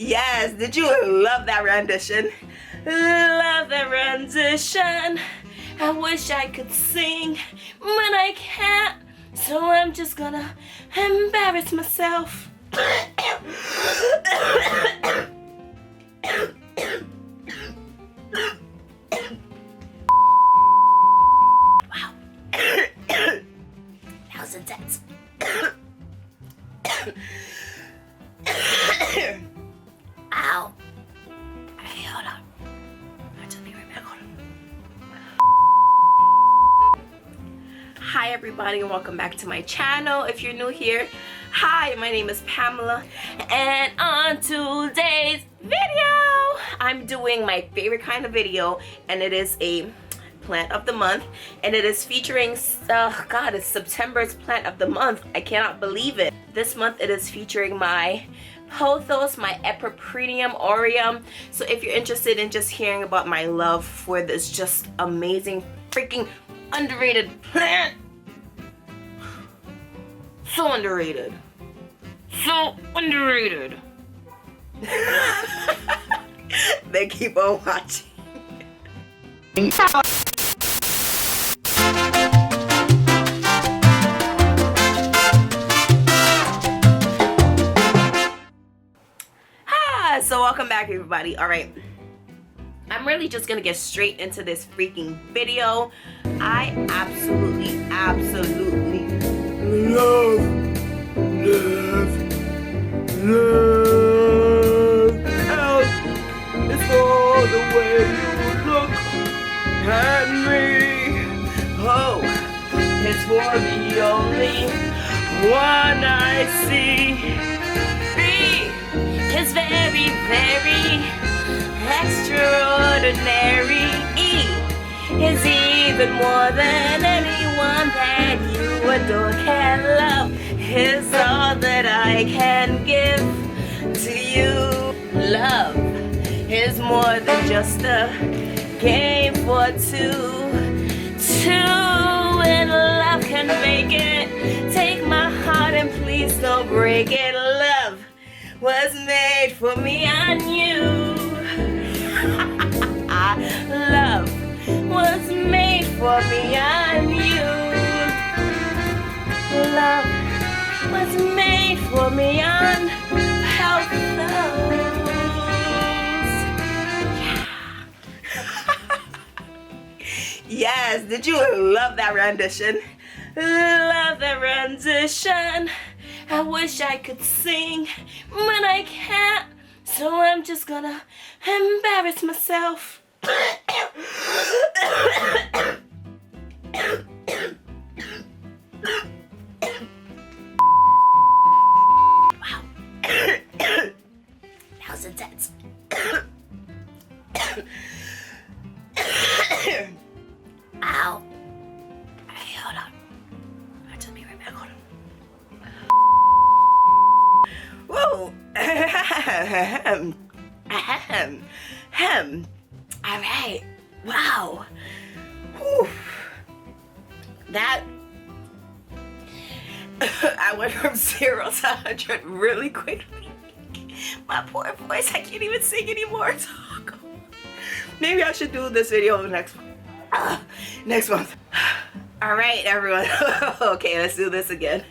Yes, did you love that rendition? Love that rendition. I wish I could sing, but I can't. So I'm just gonna embarrass myself. Wow. That was intense. Ow. Hey, hold on. I'll just be right back. Hold on. Hi everybody and welcome back to my channel. If you're new here, hi, my name is Pamela, and on today's video I'm doing my favorite kind of video, and it is a plant of the month, and it is featuring God, it's September's plant of the month. I cannot believe it. This month it is featuring my Pothos, my EPIPREMNUM aureum. So if you're interested in just hearing about my love for this just amazing freaking underrated plant, so underrated, so underrated, then keep on watching. So welcome back everybody. All right, I'm really just gonna get straight into this freaking video. I absolutely love health. It's all the way you look at me. Oh, it's for the only one I see. Is very, very extraordinary. E is even more than anyone that you adore can love. Is all that I can give to you. Love is more than just a game for two. And love can make it. Take my heart and please don't break it. Love was made for me and you. Love was made for me and you. Love was made for me and help those. Yeah. Yes, did you love that rendition? Love that rendition. I wish I could sing, but I can't. So I'm just gonna embarrass myself. Wow. That was intense. Ow. Hey, hold on. I'll just be right back. Hold on. Whoa. All right. Wow. Whew. That I went from 0 to 100 really quickly. My poor voice, I can't even sing anymore. Maybe I should do this video next month. All right, everyone. Okay, let's do this again.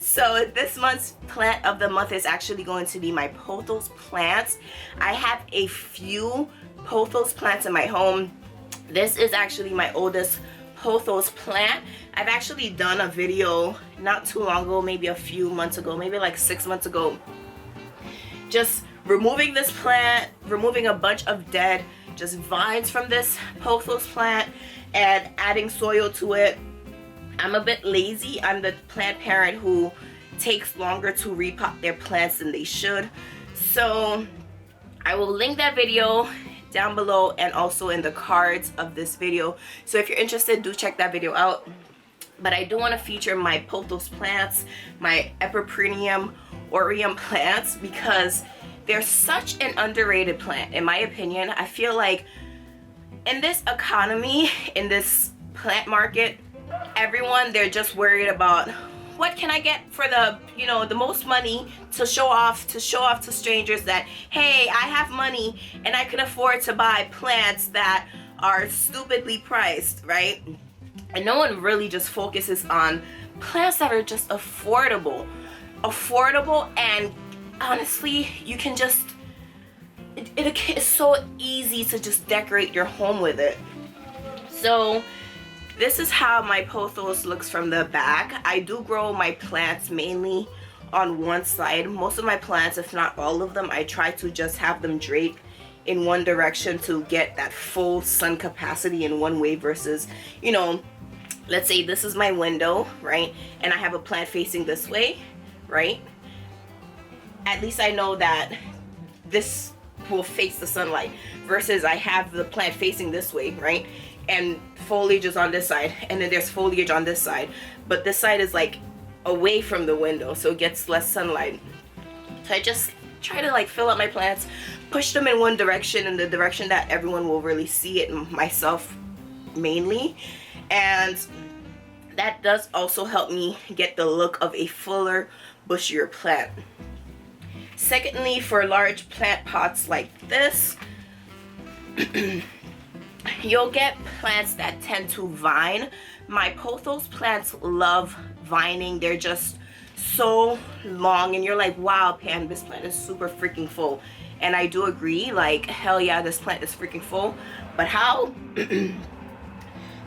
So this month's plant of the month is actually going to be my Pothos plants. I have a few Pothos plants in my home. This is actually my oldest Pothos plant. I've actually done a video not too long ago, maybe a few months ago, maybe like 6 months ago, just removing this plant, removing a bunch of dead just vines from this Pothos plant and adding soil to it. I'm a bit lazy. I'm the plant parent who takes longer to repot their plants than they should. So I will link that video down below and also in the cards of this video. So if you're interested, do check that video out. But I do want to feature my Pothos plants, my EPIPREMNUM aureum plants, because they're such an underrated plant in my opinion. I feel like in this economy, in this plant market, everyone, they're just worried about what can I get for the, you know, the most money to show off to strangers that, hey, I have money and I can afford to buy plants that are stupidly priced, right? And no one really just focuses on plants that are just affordable, and honestly, you can just, it's so easy to just decorate your home with it. So this is how my pothos looks from the back. I do grow my plants mainly on one side. Most of my plants, if not all of them, I try to just have them drape in one direction to get that full sun capacity in one way versus, you know, let's say this is my window, right? And I have a plant facing this way, right? At least I know that this will face the sunlight versus I have the plant facing this way, right? And foliage is on this side, and then there's foliage on this side, but this side is like away from the window, so it gets less sunlight. So I just try to like fill up my plants, push them in one direction, in the direction that everyone will really see it, myself mainly. And that does also help me get the look of a fuller, bushier plant. Secondly, for large plant pots like this, you'll get plants that tend to vine. My pothos plants love vining. They're just so long, and you're like, wow, Pam, this plant is super freaking full. And I do agree, like, hell yeah, this plant is freaking full. But how?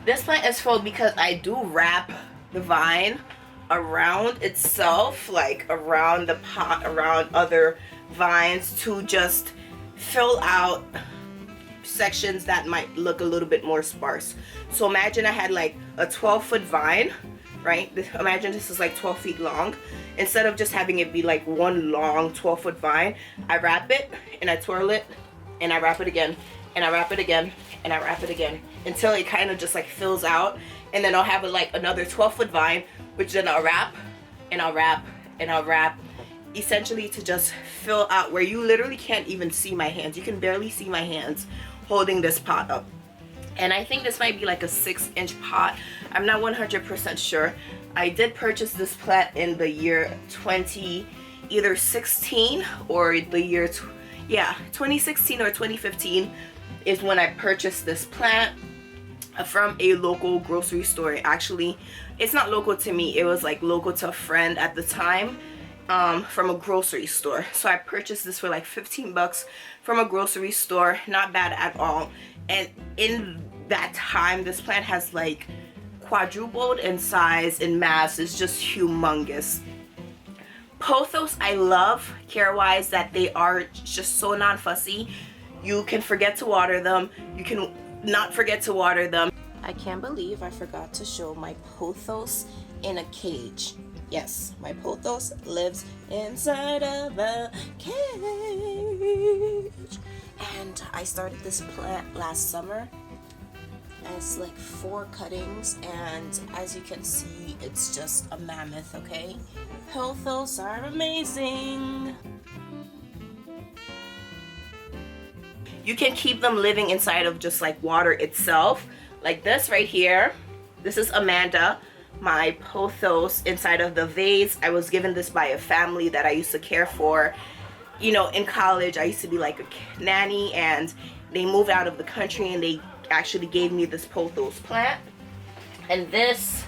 This plant is full because I do wrap the vine around itself, like around the pot, around other vines, to just fill out sections that might look a little bit more sparse. So imagine I had like a 12-foot vine, right? Imagine this is like 12 feet long. Instead of just having it be like one long 12-foot vine, I wrap it and I twirl it and I wrap it again and I wrap it again and I wrap it again until it kind of just like fills out. And then I'll have it like another 12-foot vine, which then I'll wrap and I'll wrap and I'll wrap, essentially to just fill out where you literally can't even see my hands. You can barely see my hands holding this pot up. And I think this might be like a 6-inch pot. I'm not 100% sure. I did purchase this plant in the year 2016 or the year 2016 or 2015 is when I purchased this plant from a local grocery store. Actually, it's not local to me, it was like local to a friend at the time, from a grocery store. So I purchased this for like 15 bucks from a grocery store. Not bad at all. And in that time, this plant has like quadrupled in size and mass. It's just humongous. Pothos I love care-wise that they are just so non-fussy. You can forget to water them, you can not forget to water them. I can't believe I forgot to show my pothos in a cage. Yes, my pothos lives inside of a cage. And I started this plant last summer as like 4 cuttings, and as you can see, it's just a mammoth, okay? Pothos are amazing. You can keep them living inside of just like water itself, like this right here. This is Amanda, my pothos, inside of the vase. I was given this by a family that I used to care for. You know, in college I used to be like a nanny, and they moved out of the country and they actually gave me this pothos plant. And this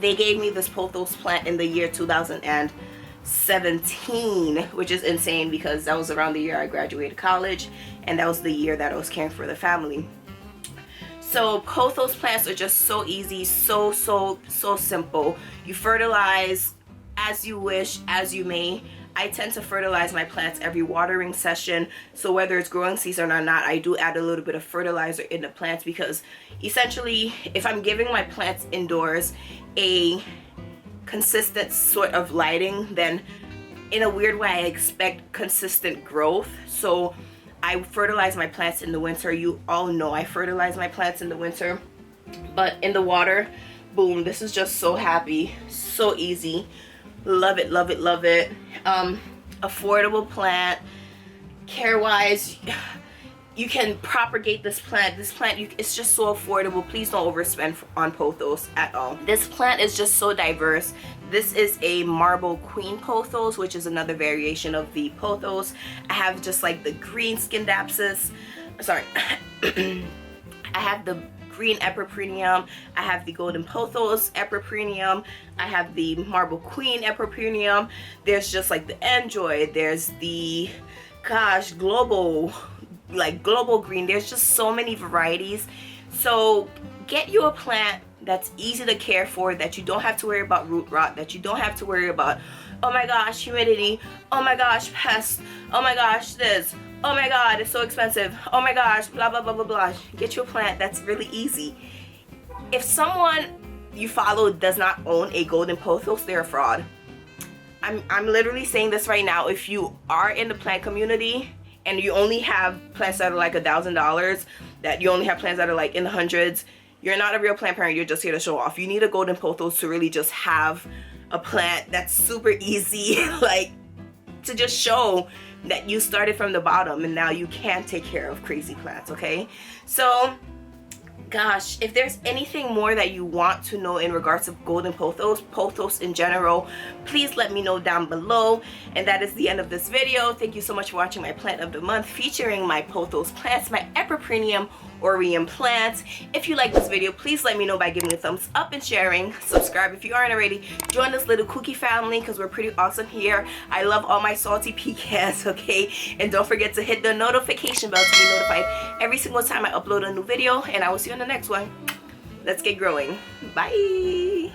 they gave me this pothos plant in the year 2017, which is insane because that was around the year I graduated college, and that was the year that I was caring for the family. So pothos plants are just so easy, so simple. You fertilize as you wish, as you may. I tend to fertilize my plants every watering session, so whether it's growing season or not, I do add a little bit of fertilizer in the plants, because essentially if I'm giving my plants indoors a consistent sort of lighting, then in a weird way I expect consistent growth. So I fertilize my plants in the winter. You all know I fertilize my plants in the winter, but in the water, boom, this is just so happy, so easy. Love it, love it, love it. Affordable plant. Care wise, you can propagate this plant. This plant, it's just so affordable. Please don't overspend on pothos at all. This plant is just so diverse. This is a marble queen pothos, which is another variation of the pothos. I have just like the green scindapsus. Sorry. I have the green EPIPREMNUM. I have the golden pothos EPIPREMNUM. I have the marble queen EPIPREMNUM. There's just like the Android. There's the, gosh, global green. There's just so many varieties. So get you a plant that's easy to care for, that you don't have to worry about root rot, that you don't have to worry about, oh my gosh, humidity, oh my gosh, pests, oh my gosh, this, oh my god, it's so expensive, oh my gosh, blah blah blah blah blah. Get you a plant that's really easy. If someone you follow does not own a golden pothos, they're a fraud. I'm literally saying this right now. If you are in the plant community and you only have plants that are like $1,000, that you only have plants that are like in the hundreds, you're not a real plant parent. You're just here to show off. You need a golden pothos to really just have a plant that's super easy, like to just show that you started from the bottom and now you can take care of crazy plants. Okay, so gosh, if there's anything more that you want to know in regards to golden pothos in general, please let me know down below. And that is the end of this video. Thank you so much for watching my plant of the month featuring my pothos plants, my EPIPREMNUM aureum plants. If you like this video, please let me know by giving a thumbs up and sharing. Subscribe if you aren't already. Join this little cookie family because we're pretty awesome here. I love all my salty pecans, okay? And don't forget to hit the notification bell to be notified every single time I upload a new video. And I will see you on the next one. Let's get growing. Bye.